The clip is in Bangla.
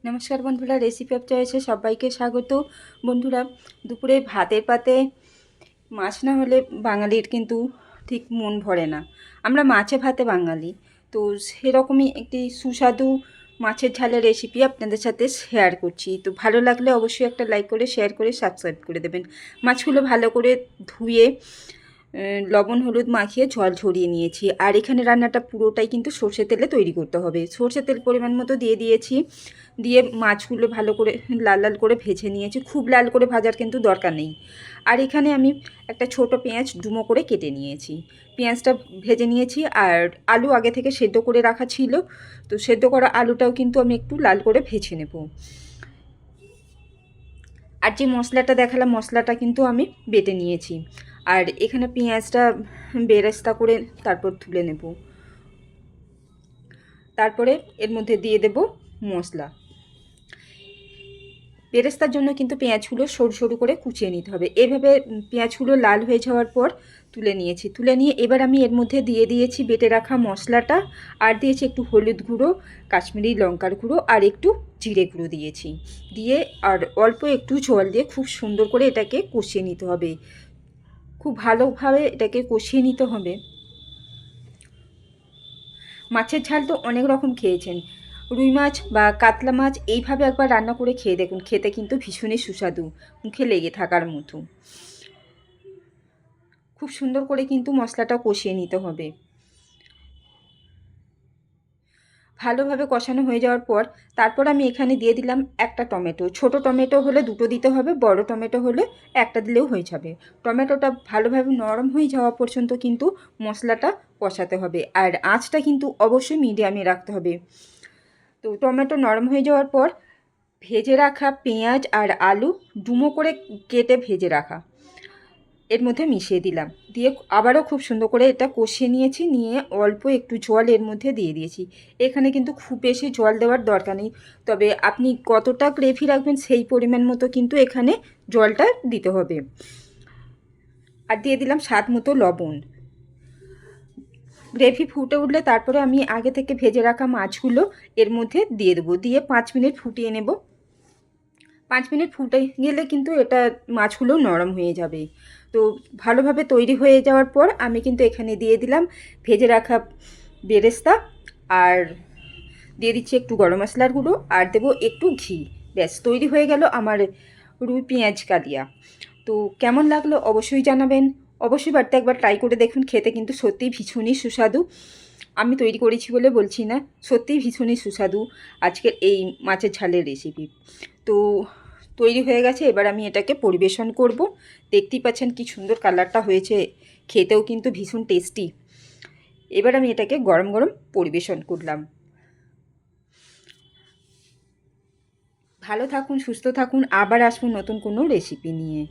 নমস্কার বন্ধুরা, রেসিপি অফ চয়েসে সবাইকে স্বাগত। বন্ধুরা, দুপুরে ভাতের পাতে মাছ না হলে বাঙালির কিন্তু ঠিক মন ভরে না। আমরা মাছে ভাতে বাঙালি, তো সেরকমই একটি সুস্বাদু মাছের ঝালের রেসিপি আপনাদের সাথে শেয়ার করছি। তো ভালো লাগলে অবশ্যই একটা লাইক করে, শেয়ার করে, সাবস্ক্রাইব করে দেবেন। মাছগুলো ভালো করে ধুয়ে লবণ হলুদ মাখিয়ে জল ঝরিয়ে নিয়েছি। আর এখানে রান্নাটা পুরোটাই কিন্তু সর্ষে তেলে তৈরি করতে হবে। সর্ষে তেল পরিমাণ মতো দিয়ে দিয়েছি, দিয়ে মাছগুলো ভালো করে লাল লাল করে ভেজে নিয়েছি। খুব লাল করে ভাজার কিন্তু দরকার নেই। আর এখানে আমি একটা ছোট পেঁয়াজ ডুমো করে কেটে নিয়েছি, পেঁয়াজটা ভেজে নিয়েছি। আর আলু আগে থেকে সেদ্ধ করে রাখা ছিল, তো সেদ্ধ করা আলুটাও কিন্তু আমি একটু লাল করে ভেজে নেব। আর যে মশলাটা দেখালাম, মশলাটা কিন্তু আমি বেটে নিয়েছি। আর এখানে পেঁয়াজটা বেরেস্তা করে তারপর তুলে নেব। তারপরে এর মধ্যে দিয়ে দেব মশলা। বেরেস্তার জন্য কিন্তু পেঁয়াজগুলো সরু সরু করে কুচিয়ে নিতে হবে। এভাবে পেঁয়াজগুলো লাল হয়ে যাওয়ার পর তুলে নিয়েছি। তুলে নিয়ে এবার আমি এর মধ্যে দিয়ে দিয়েছি বেটে রাখা মশলাটা, আর দিয়েছি একটু হলুদ গুঁড়ো, কাশ্মীরি লঙ্কার গুঁড়ো, আর একটু জিরে গুঁড়ো দিয়েছি। দিয়ে আর অল্প একটু জল দিয়ে খুব সুন্দর করে এটাকে কষিয়ে নিতে হবে। খুব ভালোভাবে এটাকে কষিয়ে নিতে হবে। মাছের ঝাল তো অনেক রকম খেয়েছেন, রুই মাছ বা কাতলা মাছ এইভাবে একবার রান্না করে খেয়ে দেখুন, খেতে কিন্তু ভীষণই সুস্বাদু, মুখে লেগে থাকার মতো। খুব সুন্দর করে কিন্তু মশলাটা কষিয়ে নিতে হবে। ভালোভাবে কষানো হয়ে যাওয়ার পর তারপর আমি এখানে দিয়ে দিলাম একটা টমেটো। ছোট টমেটো হলে দুটো দিতে হবে, বড় টমেটো হলে একটা দিলেও হয়ে যাবে। টমেটোটা ভালোভাবে নরম হয়ে যাওয়া পর্যন্ত কিন্তু মশলাটা কষাতে হবে, আর আঁচটা কিন্তু অবশ্যই মিডিয়ামে রাখতে হবে। তো টমেটো নরম হয়ে যাওয়ার পর ভেজে রাখা পেঁয়াজ আর আলু ডুমো করে কেটে ভেজে রাখা এর মধ্যে মিশিয়ে দিলাম। দিয়ে আবারও খুব সুন্দর করে এটা কষিয়ে নিয়েছি। নিয়ে অল্প একটু জল এর মধ্যে দিয়ে দিয়েছি। এখানে কিন্তু খুব বেশি জল দেওয়ার দরকার নেই, তবে আপনি কতটা গ্রেভি রাখবেন সেই পরিমাণ মতো কিন্তু এখানে জলটা দিতে হবে। আর দিয়ে দিলাম স্বাদ মতো লবণ। গ্রেভি ফুটে উঠলে তারপরে আমি আগে থেকে ভেজে রাখা মাছগুলো এর মধ্যে দিয়ে দেবো। দিয়ে 5 মিনিট ফুটিয়ে নেব। 5 মিনিট ফুটে গেলে কিন্তু এটা মাছগুলো নরম হয়ে যাবে। তো ভালোভাবে তৈরি হয়ে যাওয়ার পর আমি কিন্তু এখানে দিয়ে দিলাম ভেজে রাখা বেরেস্তা, আর দিয়ে দিচ্ছি একটু গরম মশলার গুঁড়ো, আর দেবো একটু ঘি। ব্যাস তৈরি হয়ে গেল আমার রুই পেঁয়াজ কালিয়া। তো কেমন লাগলো অবশ্যই জানাবেন। অবশ্যই বাড়িতে একবার ট্রাই করে দেখুন, খেতে কিন্তু সত্যিই ভীষণই সুস্বাদু। আমি তৈরি করেছি বলে বলছি না, সত্যিই ভীষণই সুস্বাদু আজকের এই মাছের ঝালের রেসিপি। তো তৈরি হয়ে গেছে, এবার আমি এটাকে পরিবেশন করব। দেখতেই পাচ্ছেন কি সুন্দর কালারটা হয়েছে, খেতেও কিন্তু ভীষণ টেস্টি। এবার আমি এটাকে গরম গরম পরিবেশন করলাম। ভালো থাকুন, সুস্থ থাকুন, আবার আসবো নতুন কোনো রেসিপি নিয়ে।